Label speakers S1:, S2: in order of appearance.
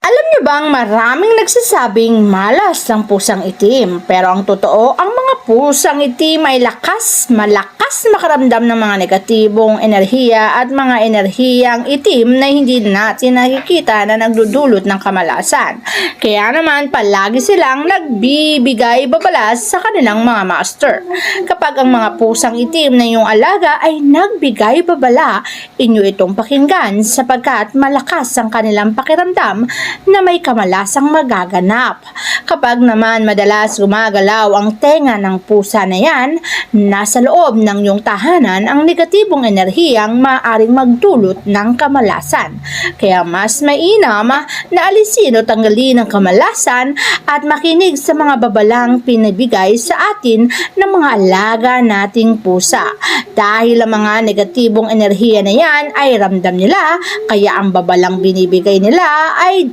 S1: Alam niyo bang maraming nagsasabing malas ang pusang itim, pero ang totoo, ang mga pusang itim ay malakas makaramdam ng mga negatibong enerhiya at mga enerhiyang itim na hindi natin nakikita na nagdudulot ng kamalasan. Kaya naman palagi silang nagbibigay babala sa kanilang mga master. Kapag ang mga pusang itim na iyong alaga ay nagbigay babala, inyo itong pakinggan sapagkat malakas ang kanilang pakiramdam na may kamalasang magaganap. Kapag naman madalas gumagalaw ang tenga ng pusa na yan, nasa loob ng iyong tahanan ang negatibong enerhiyang maaaring magdulot ng kamalasan. Kaya mas mainam na alisin o tanggalin ang kamalasan at makinig sa mga babalang pinibigay sa atin ng mga alaga nating pusa. Dahil ang mga negatibong enerhiya na yan ay ramdam nila, kaya ang babalang binibigay nila ay